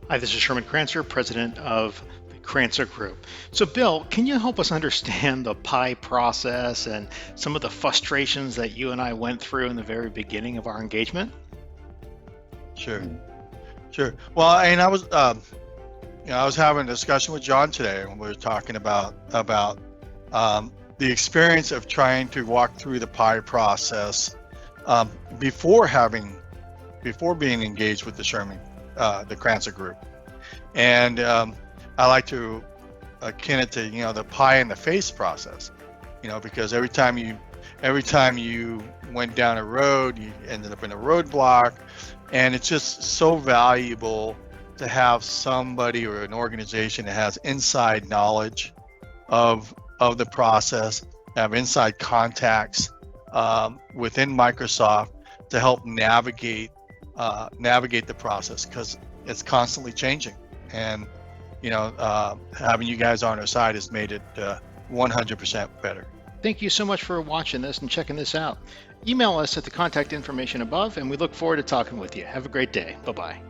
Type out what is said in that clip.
Hi, this is Sherman Crancer, president of the Crancer Group. So, Bill, can you help us understand the pie process and some of the frustrations that you and I went through in the very beginning of our engagement? Sure, sure. Well, and I was having a discussion with John today, and we were talking about the experience of trying to walk through the pie process um, before before being engaged with the Crancer Group, and I like to akin it to the pie in the face process, because every time you went down a road, you ended up in a roadblock, and it's just so valuable to have somebody or an organization that has inside knowledge of the process, have inside contacts within Microsoft to help navigate the process, because it's constantly changing, and having you guys on our side has made it 100% better. Thank you so much for watching this and checking this out. Email us at the contact information above, and we look forward to talking with you. Have a great day. Bye-bye.